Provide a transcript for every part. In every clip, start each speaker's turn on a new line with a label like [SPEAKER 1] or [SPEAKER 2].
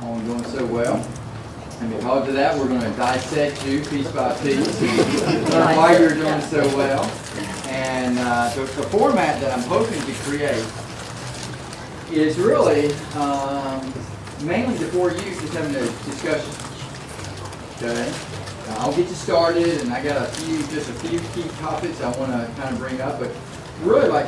[SPEAKER 1] on doing so well. And because of that, we're going to dissect you piece by piece, learn why you're doing so well. And the format that I'm hoping to create is really mainly the four of you just having a discussion. Okay? I'll get you started, and I got just a few key topics I want to kind of bring up, but really like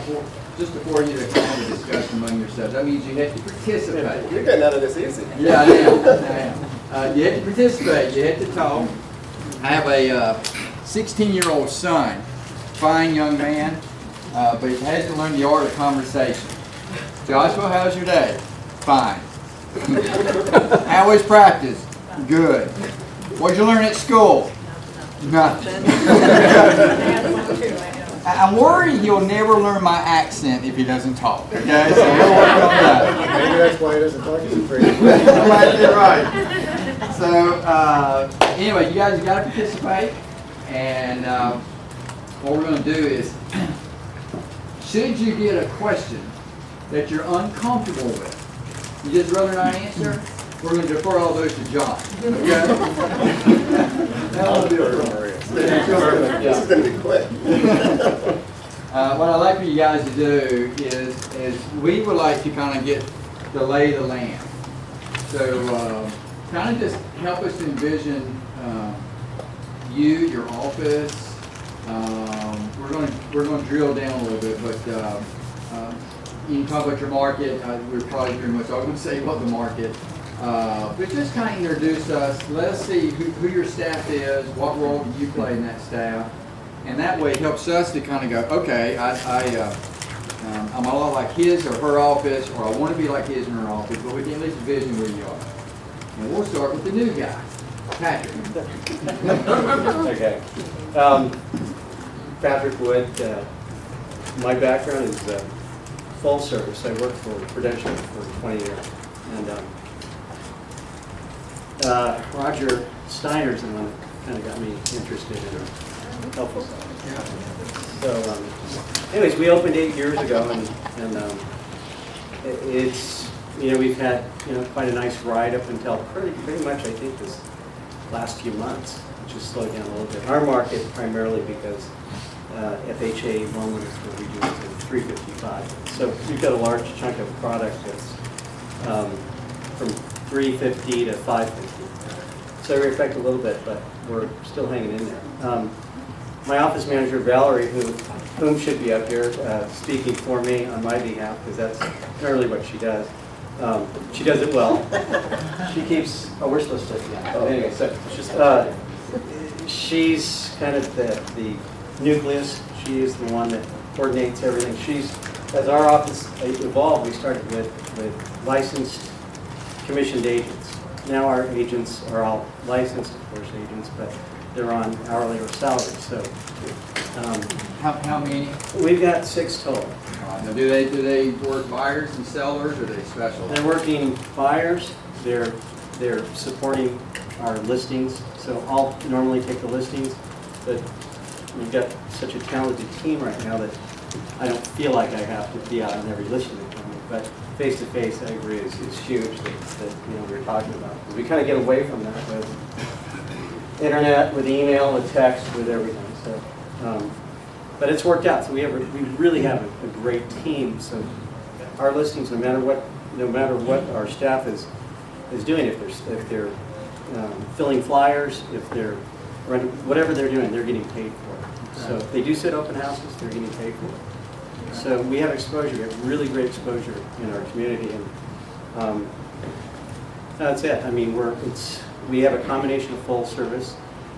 [SPEAKER 1] just before you to kind of have a discussion among yourselves. That means you have to participate.
[SPEAKER 2] You're getting out of this easy.
[SPEAKER 1] Yeah, I am. You have to participate. You have to talk. I have a 16-year-old son, fine young man, but he hasn't learned the art of conversation. Joshua, how's your day? Fine. How was practice? Good. What'd you learn at school? Nothing. I'm worried he'll never learn my accent if he doesn't talk. Okay, so we'll work on that.
[SPEAKER 2] Maybe that's why he doesn't talk as free.
[SPEAKER 1] Right. So anyway, you guys got to participate, and what we're going to do is, should you get a question that you're uncomfortable with, you just rather not answer, we're going to defer all those to John. Okay?
[SPEAKER 2] I'll do it for Maria. This is going to be quick.
[SPEAKER 1] What I'd like for you guys to do is we would like to kind of get the lay of the land. So kind of just help us to envision you, your office. We're going to drill down a little bit, but you can talk about your market. We're probably pretty much all going to say about the market. But just kind of introduce us. Let us see who your staff is, what role do you play in that staff, and that way it helps us to kind of go, okay, I'm a lot like his or her office, or I want to be like his and her office, but we can at least envision where you are. And we'll start with the new guy, Patrick.
[SPEAKER 3] Okay. Patrick Wood. My background is full service. I worked for Prudential for 20 years. And Roger Steiner's the one that kind of got me interested in helpful stuff. So, anyways, we opened 8 years ago, and it's, we've had, quite a nice ride up until pretty much, I think, this last few months, which has slowed down a little bit. Our market, primarily because FHA loan limits were reduced to 355. So we've got a large chunk of product that's from 350 to 550. So we affect a little bit, but we're still hanging in there. My office manager, Valerie, whom should be up here speaking for me on my behalf, because that's really what she does. She does it well. She keeps, we're supposed to, yeah. Anyway, so she's kind of the nucleus. She is the one that coordinates everything. As our office evolved, we started with licensed commissioned agents. Now our agents are all licensed, of course, agents, but they're on hourly or salary. So,
[SPEAKER 1] How many?
[SPEAKER 3] We've got 6 total.
[SPEAKER 1] Now, do they work buyers and sellers, or do they specialize?
[SPEAKER 3] They're working buyers. They're supporting our listings. So I'll normally take the listings, but we've got such a talented team right now that I don't feel like I have to be out on every listing. But face-to-face, I agree, is huge that we're talking about. We kind of get away from that with internet, with email, with text, with everything. So, but it's worked out. So we really have a great team. So our listings, no matter what our staff is doing, if they're filling flyers, if they're running, whatever they're doing, they're getting paid for it. So if they do sit open houses, they're getting paid for it. So we have exposure, we have really great exposure in our community, and that's it. I mean, we have a combination of full service,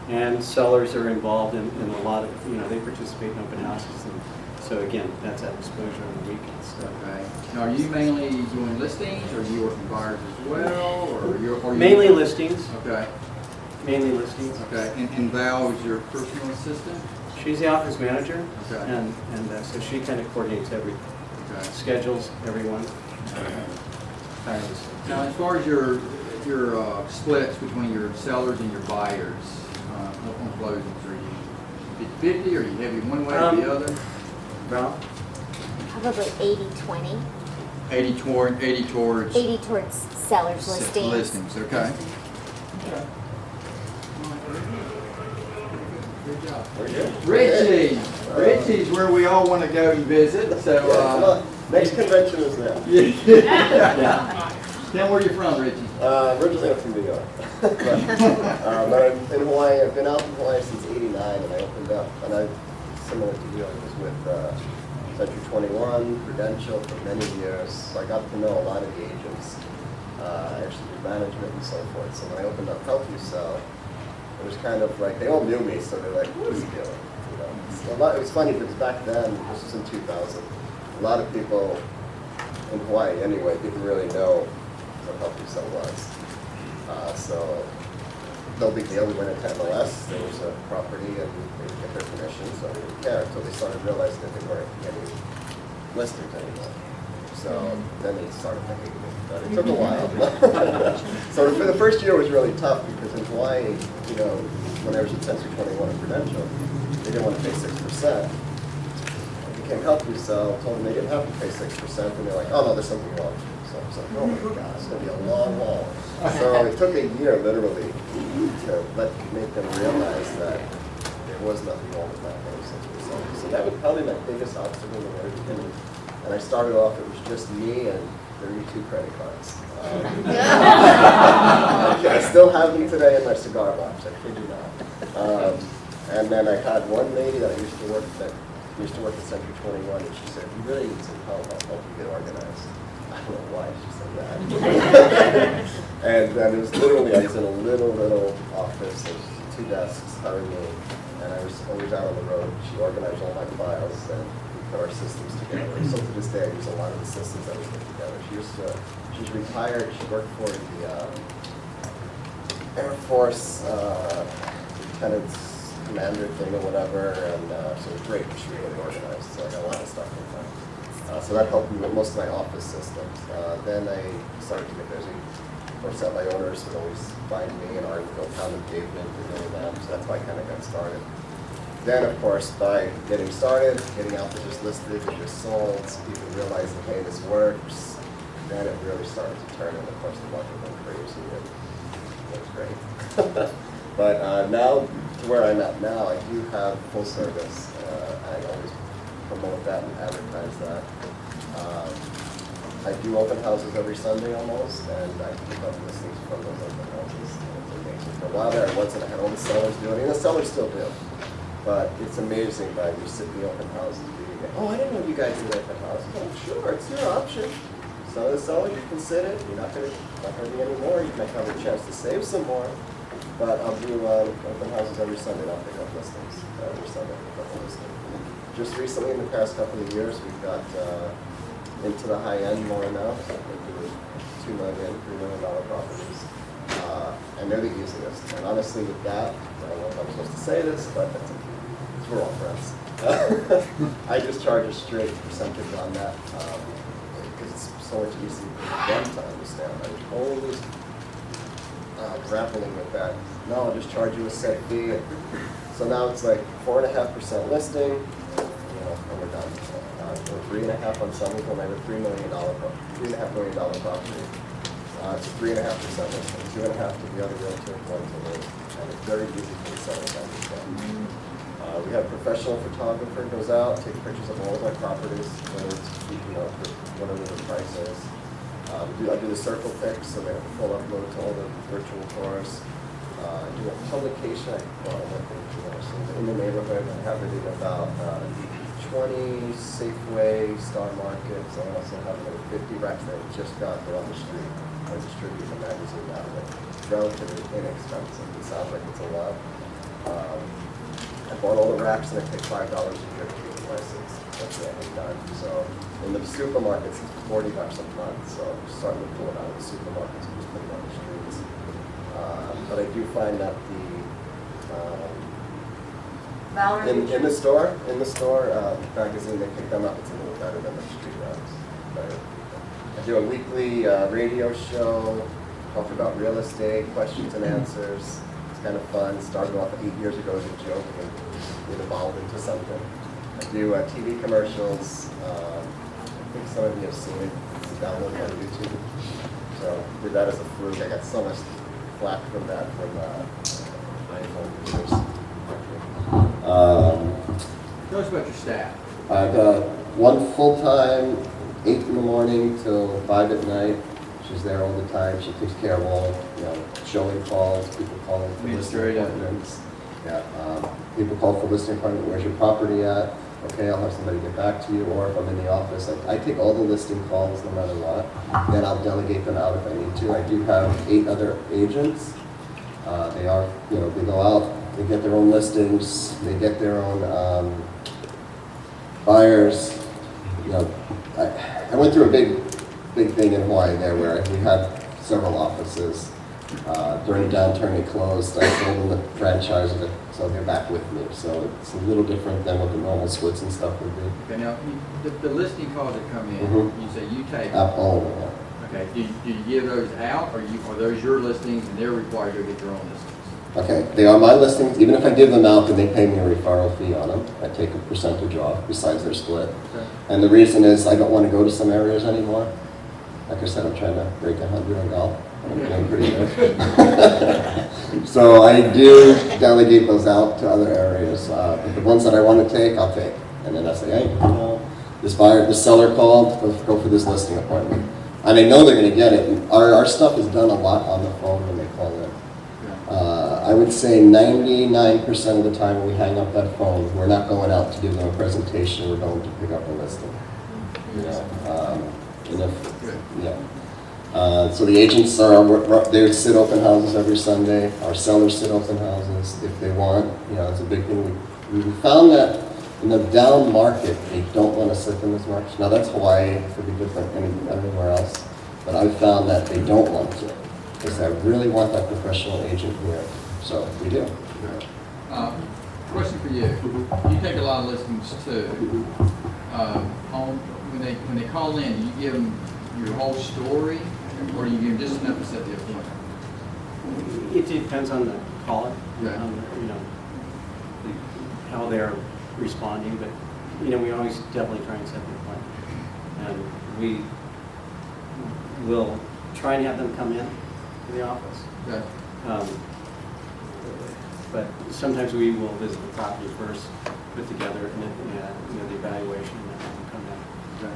[SPEAKER 3] and sellers are involved in a lot of, they participate in open houses, and so again, that's that exposure on the weekends. So.
[SPEAKER 1] Okay. Now, are you mainly doing listings, or are you working buyers as well, or are you
[SPEAKER 3] mainly listings?
[SPEAKER 1] Okay.
[SPEAKER 3] Mainly listings.
[SPEAKER 1] Okay. And Val is your personal assistant?
[SPEAKER 3] She's the office manager,
[SPEAKER 1] okay.
[SPEAKER 3] and so she kind of coordinates everything,
[SPEAKER 1] okay.
[SPEAKER 3] Schedules everyone.
[SPEAKER 1] Now, as far as your splits between your sellers and your buyers on closings, are you 50-50, or are you heavy one way or the other?
[SPEAKER 3] Val?
[SPEAKER 4] Probably 80-20.
[SPEAKER 1] 80 towards
[SPEAKER 4] 80 towards sellers listings.
[SPEAKER 1] listings, okay. Richie! Richie's where we all want to go and visit, so,
[SPEAKER 2] Next convention is there.
[SPEAKER 1] yeah. Tell where you're from, Richie.
[SPEAKER 2] Originally I'm from New York. but I'm in Hawaii. I've been out in Hawaii since '89, and I opened up, and I, similar to you, I was with Century 21, Prudential for many years. So I got to know a lot of the agents. I actually did management and so forth. So when I opened up Help You Sell, it was kind of like, they all knew me, so they're like, what is he doing? You know, it was funny because back then, this was in 2000, a lot of people in Hawaii anyway didn't really know what Help You Sell was. So no big deal, we went into MLS, there was a property and they would get their commission, so they didn't care until they started realizing that they weren't getting listings anymore. So then they started thinking about it. It took a while. So for the first year it was really tough because in Hawaii, you know, when I was at Century 21 and Prudential, they didn't want to pay 6%. I became Help You Sell, told them they didn't have to pay 6%, and they're like, oh no, there's something wrong. So I was like, oh my God, it's going to be a long haul. So it took a year, literally, to make them realize that there was nothing wrong with not paying 6%. So that was probably my biggest obstacle in the very beginning. And I started off, it was just me and 32 credit cards. I still have them today in my cigar box, I kid you not. And then I had one lady that used to work at Century 21, and she said, you really need some help, I'll help you get organized. I don't know why she said that. And it was literally, I was in a little office, there was 2 desks, her and me, and I was always out on the road. She organized all my files and we put our systems together. So to this day, I use a lot of the systems that we put together. She's retired, she worked for the Air Force Lieutenant's Commander thing or whatever, and so it was great, she really organized, so I got a lot of stuff from her. So that helped me with most of my office systems. Then I started to get busy. Of course, my owners would always find me and I would go pound the pavement and doing them, so that's how I kind of got started. Then, of course, by getting started, getting out there just listed, just sold, people realizing, hey, this works, then it really started to turn, and of course the market went crazy, and it was great. But now, to where I'm at now, I do have full service. I always promote that and advertise that. I do open houses every Sunday almost, and I pick up listings from those open houses. It's amazing. For a while there, I wasn't. I had all the sellers doing it, and the sellers still do. But it's amazing that you sit in the open houses and you get, oh, I didn't know you guys did open houses. Oh, sure, it's your option. Some of the sellers, you can sit it. You're not going to be any more. You might have a chance to save some more. But I'll do open houses every Sunday, and I'll pick up listings every Sunday. Pick up a listing. Just recently, in the past couple of years, we've got into the high end more now. So we're doing $2 million, $3 million properties. And they're the easiest. And honestly, with that, I don't know if I'm supposed to say this, but we're all friends. I just charge a straight percentage on that because it's so much easier for them to understand. I was always grappling with that. No, I'll just charge you a set fee. So now it's like 4.5% listing, and we're done. We're 3.5 on some people, and I have a $3 million property. It's a 3.5% listing, 2.5 to the other realtor, 1 to me, and it's very easy for the seller to understand. We have a professional photographer goes out, takes pictures of all of my properties, whether it's for whatever the price is. I do the circle pics, so they have a full upload to all the virtual tours. I do a publication, in the neighborhood. I have it in about 20 Safeway, Star Markets. I also have like 50 racks that I just got. They're on the street. I distribute the magazine out of it. It's relatively inexpensive. It sounds like it's a lot. I bought all the racks and I pay $5 a year to keep the license. That's it, I'm done. So in the supermarkets, it's $40 a month. So I'm starting to pull it out of the supermarkets and just put it on the streets. But I do find that in the store, magazine, they pick them up. It's a little better than the street racks. I do a weekly radio show, talk about real estate, questions and answers. It's kind of fun. Started off 8 years ago as a joke and it evolved into something. I do TV commercials, think some of you have seen it, it's downloaded on YouTube. So did that as a fluke. I got so much flack from that from iPhone users.
[SPEAKER 1] Tell us about your staff.
[SPEAKER 2] I've got one full-time, 8 in the morning till 5 at night. She's there all the time. She takes care of all, showing calls, people calling for listing
[SPEAKER 1] Administrative.
[SPEAKER 2] appointments. Yeah, people call for listing appointment, where's your property at? Okay, I'll have somebody get back to you, or if I'm in the office, I take all the listing calls no matter what. Then I'll delegate them out if I need to. I do have 8 other agents. They are, they go out, they get their own listings, they get their own buyers. I went through a big thing in Hawaii there where we had several offices. During the downturn, they closed. I sold them the franchise, so they're back with me. So it's a little different than what the normal splits and stuff would be.
[SPEAKER 1] Okay, now, the listing calls that come in,
[SPEAKER 2] Mhm.
[SPEAKER 1] you say you take.
[SPEAKER 2] All of them.
[SPEAKER 1] Okay, do you give those out, or are those your listings and they're required to get their own listings?
[SPEAKER 2] Okay, they are my listings. Even if I give them out, then they pay me a referral fee on them. I take a percentage off besides their split.
[SPEAKER 1] Okay.
[SPEAKER 2] And the reason is I don't want to go to some areas anymore. Like I said, I'm trying to break 100 on golf. I'm doing pretty good. So I do delegate those out to other areas. But the ones that I want to take, I'll take. And then I say, hey, this seller called, let's go for this listing appointment. And I know they're going to get it. And our stuff is done a lot on the phone when they call in. I would say 99% of the time when we hang up that phone, we're not going out to give them a presentation, we're going to pick up a listing. So the agents they sit open houses every Sunday. Our sellers sit open houses if they want. It's a big thing. We found that in the down market, they don't want to sit them as much. Now that's Hawaii, it could be different anywhere else. But I've found that they don't want to. Because I really want that professional agent here. So we do.
[SPEAKER 1] Question for you. You take a lot of listings too. When they call in, do you give them your whole story, or do you give them just enough to set the appointment?
[SPEAKER 3] It depends on the caller,
[SPEAKER 1] Right.
[SPEAKER 3] how they're responding, but, we always definitely try and set the appointment. And we will try and have them come in to the office.
[SPEAKER 1] Okay.
[SPEAKER 3] But sometimes we will visit the property first, put together, and then, the evaluation, and then have them come in.
[SPEAKER 1] Okay.